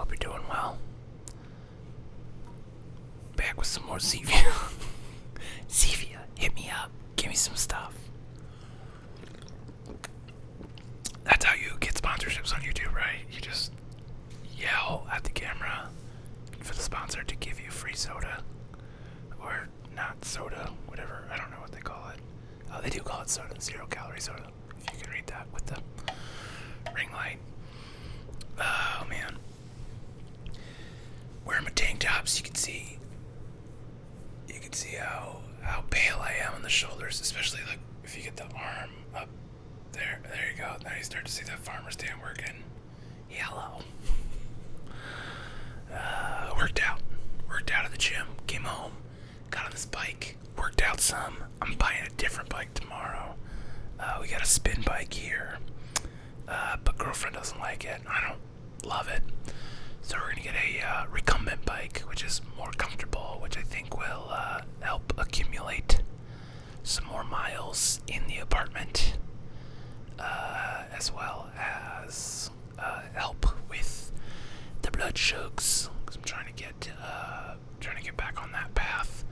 Hope you're doing well. Back with some more Zevia. Zevia, hit me up. Give me some stuff. That's how you get sponsorships on YouTube, right? You just yell at the camera for the sponsor to give you free soda. Or not soda, whatever. I don't know what they call it. Oh, they do call it soda. 0-calorie soda. If you can read that with the ring light. Oh, man. Wearing my tank tops, you can see how pale I am on the shoulders, especially like if you get the arm up there. There you go. Now you start to see that farmer stand working. Hello. Worked out at the gym, came home, got on this bike, worked out some. I'm buying a different bike tomorrow. We got a spin bike here, but girlfriend doesn't like it. I don't love it. So we're gonna get a recumbent bike, which is more comfortable, which I think will help accumulate some more miles in the apartment, as well as help with the blood sugars. Cause I'm trying to get back on that path.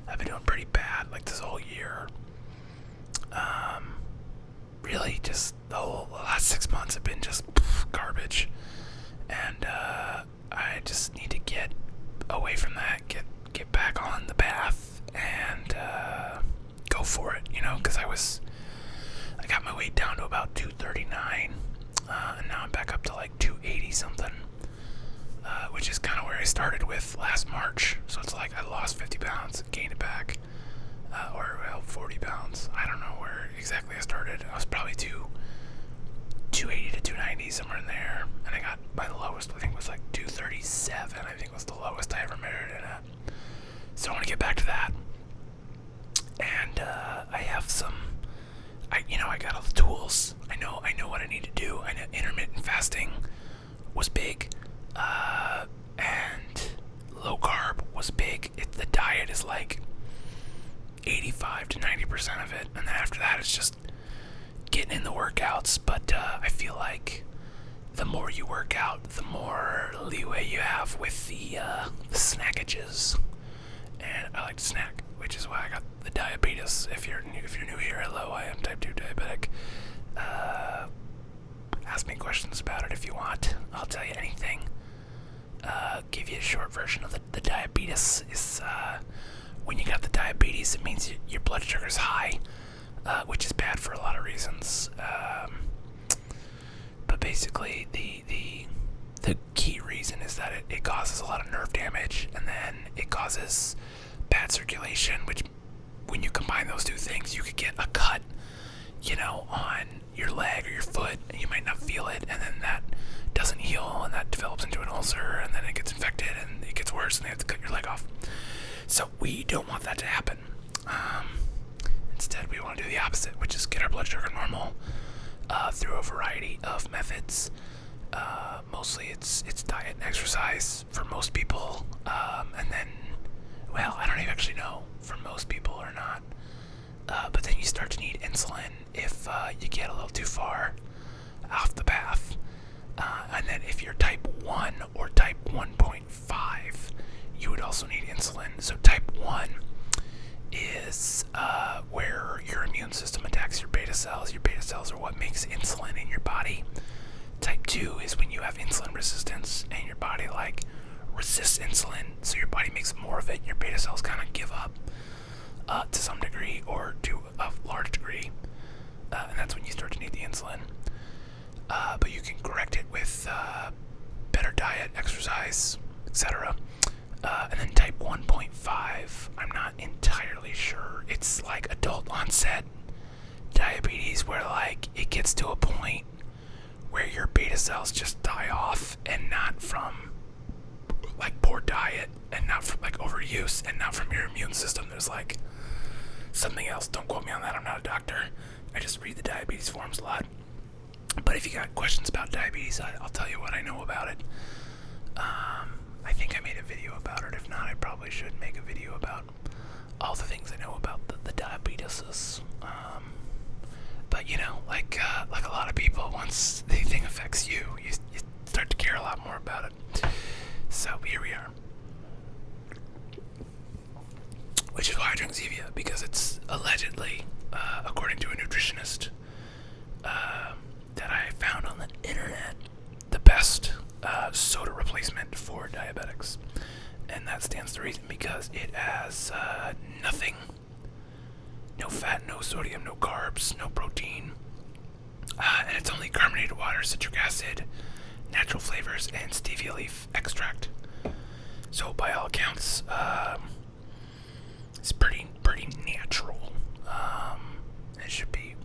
I've been doing pretty bad like this whole year. Really, just the last 6 months have been just garbage. And I just need to get away from that, get back on the path, and go for it, because I got my weight down to about 239, and now I'm back up to like 280 something, which is kind of where I started with last March. So it's like I lost 50 pounds, gained it back, or 40 pounds. I don't know where exactly I started. I was probably 280 to 290, somewhere in there, and I got my lowest, I think, was like 237. I think was the lowest I ever measured it at. So I want to get back to that, and I have some. I got all the tools. I know what I need to do. I know intermittent fasting was big, and low carb was big. The diet is like 85 to 90% of it, and then after that it's just getting in the workouts. But I feel like the more you work out, the more leeway you have with the snackages. And I like to snack, which is why I got the diabetes. If you're new here, hello, I am type 2 diabetic. Ask me questions about it if you want. I'll tell you anything. Give you a short version of the diabetes. Is when you got the diabetes, it means your blood sugar is high, which is bad for a lot of reasons. But basically, the key reason is that it causes a lot of nerve damage, and then it causes bad circulation, which when you combine those two things, you could get a cut, on your leg or your foot, and you might not feel it, and then that doesn't heal, and that develops into an ulcer, and then it gets infected, and it gets worse, and they have to cut your leg off. So we don't want that to happen. Instead, we want to do the opposite, which is get our blood sugar normal through a variety of methods. Mostly it's diet and exercise for most people, and then, well, I don't even actually know for most people or not, but then you start to need insulin if you get a little too far off the path, and then if you're type 1 or type 1.5, you would also need insulin. So type 1 is where your immune system attacks your beta cells. Your beta cells are what makes insulin in your body. Type 2 is when you have insulin resistance and your body resists insulin, so your body makes more of it and your beta cells kind of give up to some degree or to a large degree, and that's when you start to need the insulin. But you can correct it with better diet, exercise, etc. And then type 1.5, I'm not entirely sure. It's like adult onset diabetes, where it gets to a point where your beta cells just die off, and not from poor diet, and not from overuse, and not from your immune system. There's something else. Don't quote me on that. I'm not a doctor. I just read the diabetes forums a lot. But if you got questions about diabetes, I'll tell you what I know about it. I think I made a video about it. If not, I probably should make a video about all the things I know about the diabetes. But like a lot of people, once the thing affects you, you start to care a lot more about it. allegedly, according to a nutritionist that I found on the internet, the best soda replacement for diabetics. And that stands to reason because it has nothing. No fat, no sodium, no carbs, no protein. And it's only carbonated water, citric acid, natural flavors, and stevia leaf extract. So by all accounts, it's pretty natural. It should be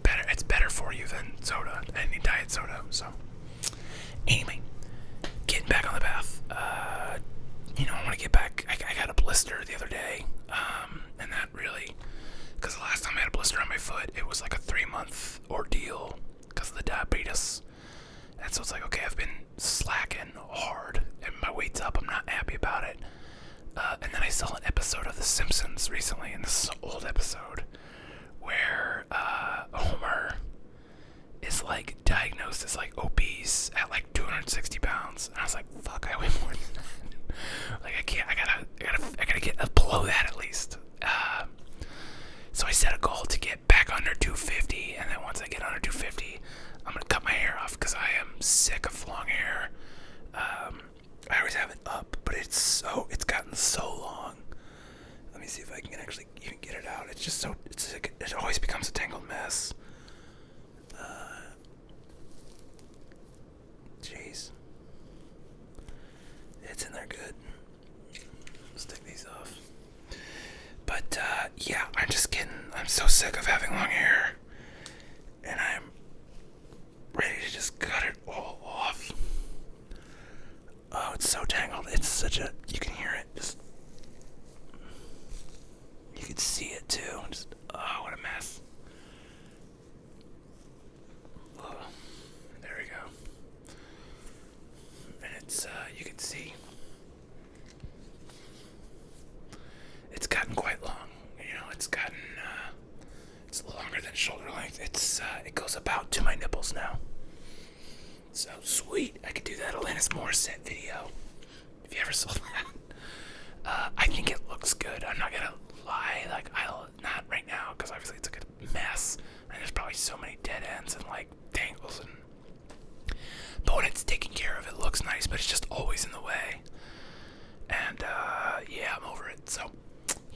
better. It's better for you than soda, any diet soda. So anyway, getting back on the path. I want to get back. I got a blister the other day, and that really, because the last time I had a blister on my foot, it was like a 3-month ordeal because of the diabetes. And so it's like, okay, I've been slacking hard, and my weight's up. I'm not happy about it. And then I saw an episode of The Simpsons recently, and this is an old episode, where Homer is like diagnosed as like obese at like 260 pounds. And I was like, fuck, I weigh more than that. Like I gotta get below that at least. So I set a goal to get back under 250, and then once I get under 250, I'm gonna cut my hair off because I am sick of long hair. I always have it up, but it's gotten so long. Let me see if I can actually even get it out. It's just so it always becomes a tangled mess. Jeez, it's in there good. Let's take these off. But yeah, I'm so sick of having long hair, and I'm ready to just cut it all off. Oh, it's so tangled. It's you can hear it. You can see it too. Oh, what a mess. Oh, there we go. And it's, you can see. It's gotten quite long. It's longer than shoulder length. It goes about to my nipples now. So sweet. I could do that Alanis Morissette video. If you ever saw that. I think it looks good. I'm not gonna lie. Not right now, because obviously it's like a mess. And there's probably so many dead ends and like tangles but when it's taken care of, it looks nice, but it's just always in the way. And yeah, I'm over it. So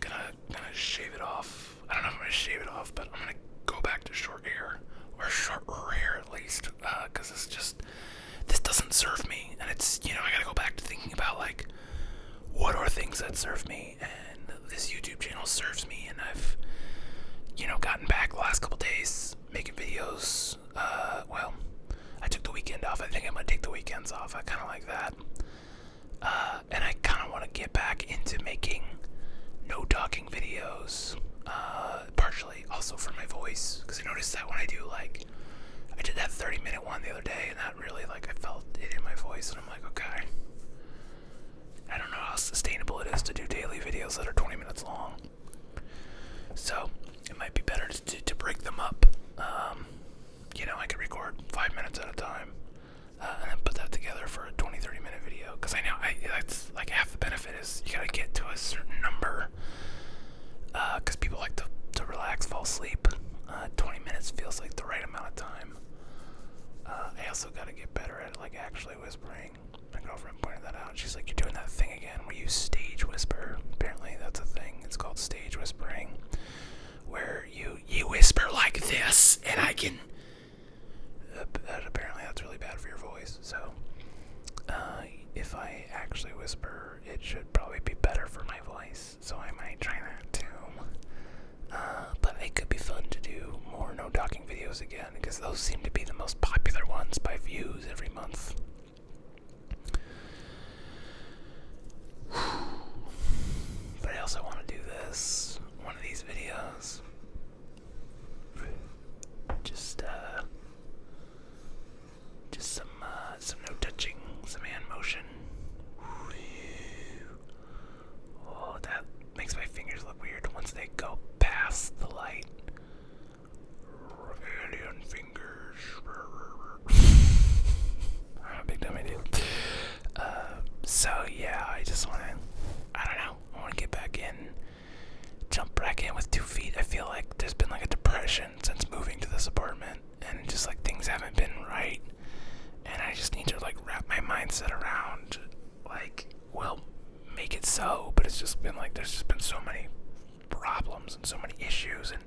gonna shave it off. I don't know if I'm gonna shave it off, but I'm gonna go back to short hair, or shorter hair at least, because this doesn't serve me, and it's, I gotta go back to thinking about like what are things that serve me, and this YouTube channel serves me, and I've gotten back the last couple days making videos. Well, I took the weekend off. I think I'm gonna take the weekends off. I kind of like that, and I kind of want to get back into making no talking videos, partially also for my voice, because I noticed that when I did that 30-minute one the other day, and that really, I felt it in my voice, and I'm like, okay, I don't know how sustainable it is to do daily videos that are 20 minutes long, so it might be better to break them up. I could record 5 minutes at a time, and then put that together for a 20-30 minute video, because I know that's like half the benefit is you gotta get to a certain number, because people like to relax, fall asleep. 20 minutes feels like the right amount of time. I also gotta get better at actually whispering. My girlfriend pointed that out. She's like, you're doing that thing again where you stage whisper. Apparently that's a thing. It's called stage whispering, where you whisper like this, and I can. Apparently that's really bad for your voice. So if I actually whisper, it should probably be better for my voice. So I might try that too. But it could be fun to do more no talking videos again, because those seem to be the most popular ones by views every month. But I also want to do one of these videos. Just some no touching, some hand motion. Oh, that makes my fingers look weird once they go past the light. Alien fingers. depression since moving to this apartment, and just like things haven't been right, and I just need to like wrap my mindset around like, well, make it so. But it's just been like there's just been so many problems and so many issues and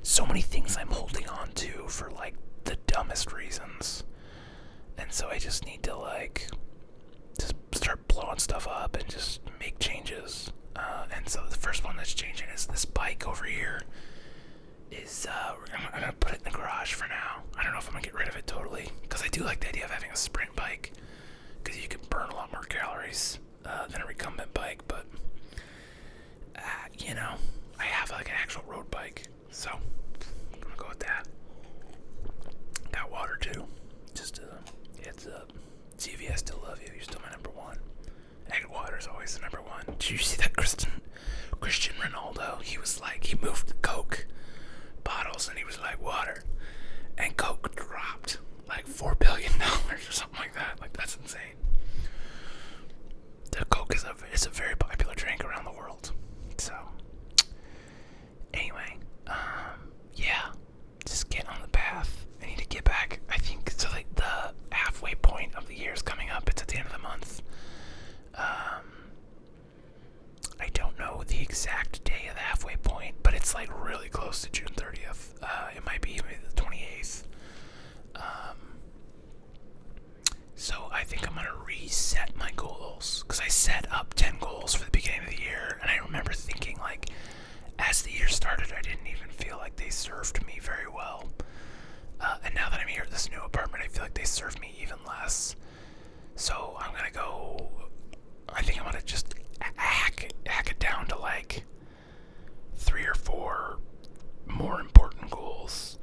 so many things I'm holding on to for like the dumbest reasons. And so I just need to like just start blowing stuff up and just make changes. And so the first one that's changing is this bike over here. I'm gonna put it in the garage for now. I don't know if I'm gonna get rid of it totally, because I do like the idea of having a sprint bike, because you can burn a lot more calories than a recumbent bike. But I have like an actual road bike, so I'm gonna go with that. Got water too. Just heads up. CV, I still love you. You're still my number one. And water is always the number one. Did you see that Cristiano Ronaldo? He was like, he moved the Coke bottles and he was like, water. And Coke dropped like $4 billion or something like that. Like, that's insane. The Coke is a very popular drink around the world. So, anyway, yeah, just get on the path. I need to get back. I think so. Like the halfway point of the year is coming up. It's at the end of the month. I don't know the exact day of the halfway point, but it's like really close to June 30th. It might be even the 28th. So I think I'm going to reset my goals, because I set up 10 goals for the beginning of the year, and I remember thinking, like, as the year started, I didn't even feel like they served me very well. And now that I'm here at this new apartment, I feel like they serve me even less. So I'm going to go, I think I'm going to just hack it down to like 3 or 4 more important goals,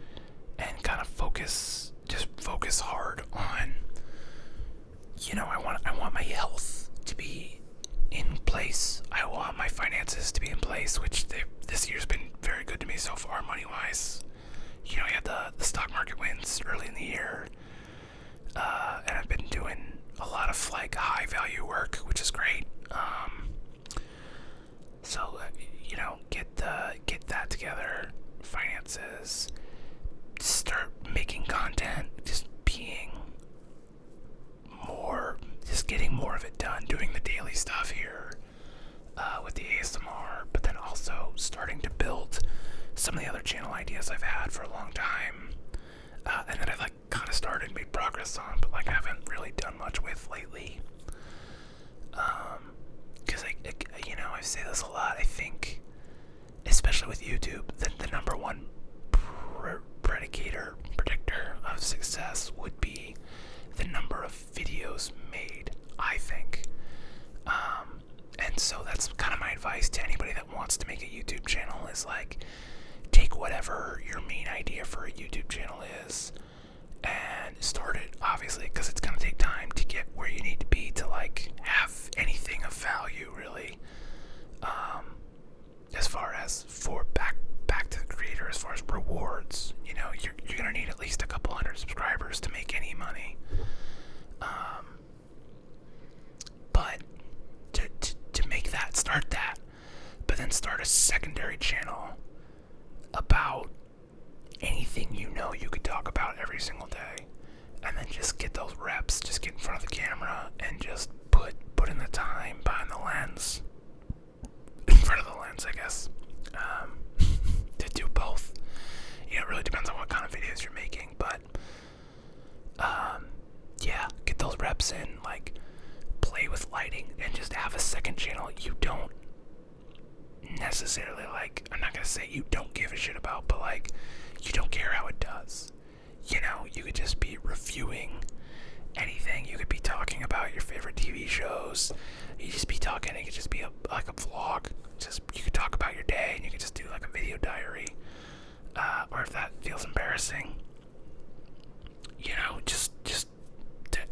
and kind of focus hard on, I want my health to be in place. I want my finances to be in place, which this year's been very good to me so far, money-wise. I had the stock market wins early in the year, and I've been doing a lot of like high-value work, which is great. So get that together. Finances. Start making content. Just getting more of it done. Doing the daily stuff here with the ASMR, but then also starting to build some of the other channel ideas I've had for a long time, and that I've like kind of started, made progress on, but like I haven't really done much with lately. Because I say this a lot. I think, especially with YouTube, the number one predictor of success would be the number of videos made, I think. And so that's kind of my advice to anybody that wants to make a YouTube channel, is like, take whatever your main idea for a YouTube channel is and start it, obviously, because it's going to take time to get where you need to be to like have anything of value, really. As far as for back to the creator, as far as rewards, you're going to need at least a couple hundred subscribers to make any money. But to make that, start that, but then start a secondary channel about anything you could talk about every single day, and then just get those reps, just get in front of the camera and just put in the time behind the lens, in front of the lens, I guess, to do both. It really depends on what kind of videos you're making, but yeah, get those reps in, like play with lighting, and just have a second channel you don't necessarily like, I'm not gonna say you don't give a shit about, but like you don't care how it does. You could just be reviewing anything. You could be talking about your favorite TV shows. You just be talking. It could just be like a vlog. You could talk about your day, and you could just do like a video diary. Or if that feels embarrassing, just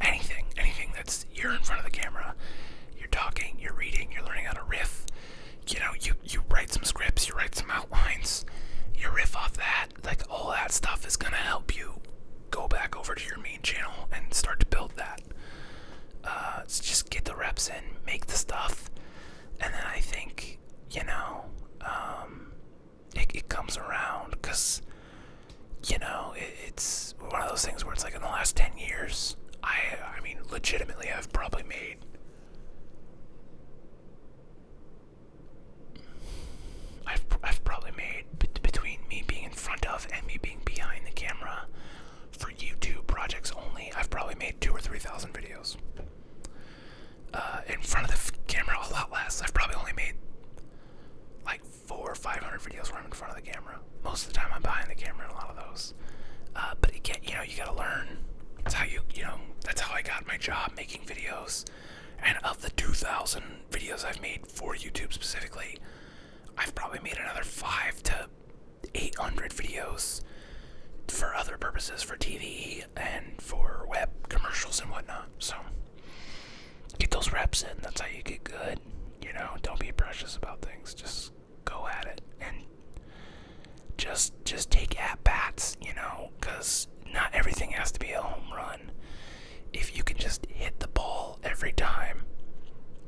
anything that's, you're in front of the camera, you're talking, you're reading, you're learning how to riff. You write some scripts, you write some outlines, you riff off that. Like, all that stuff is gonna help you go back over to your main channel and start to build that. So just get the reps in, make the stuff, and then I think, it comes around, because 40,000 videos. In front of the camera, a lot less. I've probably only made like 400 or 500 videos where I'm in front of the camera. Most of the time I'm behind the camera in a lot of those. But again, you gotta learn. That's how that's how I got my job, making videos. And of the 2,000 videos I've made for YouTube specifically, I've probably made another 500 to 800 videos for other purposes, for TV and for web commercials and whatnot. So get those reps in. That's how you get good. Don't be precious about things. Just go at it and just take at bats. Because not everything has to be a home run. If you can just hit the ball every time,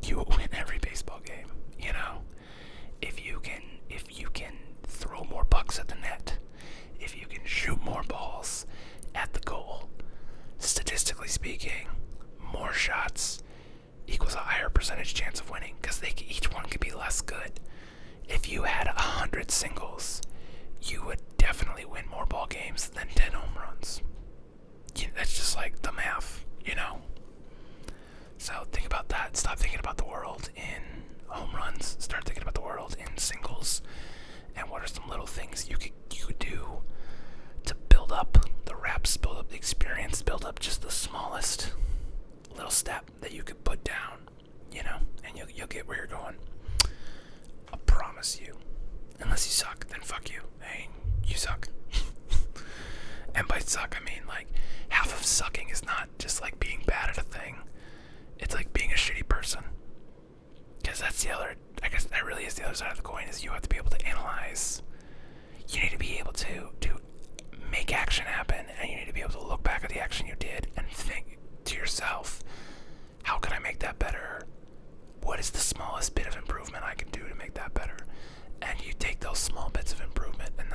you will win every baseball game. If you can throw more pucks at the net, if you can shoot more balls at the goal, statistically speaking, more shots equals a higher percentage chance of winning, because each one could be less good. If you had 100 singles, you would definitely win more ball games than 10 home runs. That's just like the math, So think about that. Stop thinking about the world in home runs. Start thinking about the world in singles. And what are some little things you could do to build up the reps, build up the experience, build up just the smallest little step that you could put down, and you'll get where you're going. I promise you. Unless you suck, then fuck you. Hey, you suck. And by suck, I mean like half of sucking is not just like being bad at a thing. It's like being a shitty person. Because that's the other, I guess that really is the other side of the coin, is you have to be able to analyze. You need to be able to make action happen, and you need to be able to look back at the action you did and think to yourself, how can I make that better? What is the smallest bit of improvement I can do to make that better? And you take those small bits of improvement, and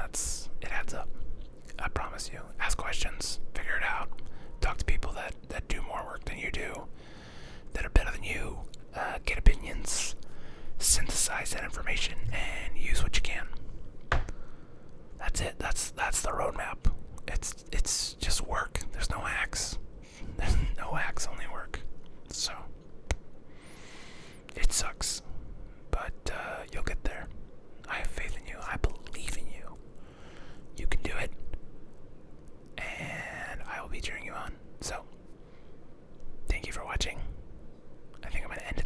it adds up. I promise you. Ask questions, figure it out, talk to people that do more work than you do, that are better than you, get opinions, synthesize that information, and use what you can. That's it. That's the roadmap. It's just work. There's no hacks. There's no hacks, only work. So it sucks, but you'll get there. I have faith in you. I believe in you. You can do it, and I will be cheering you on. So thank you for watching. I think I'm going to end it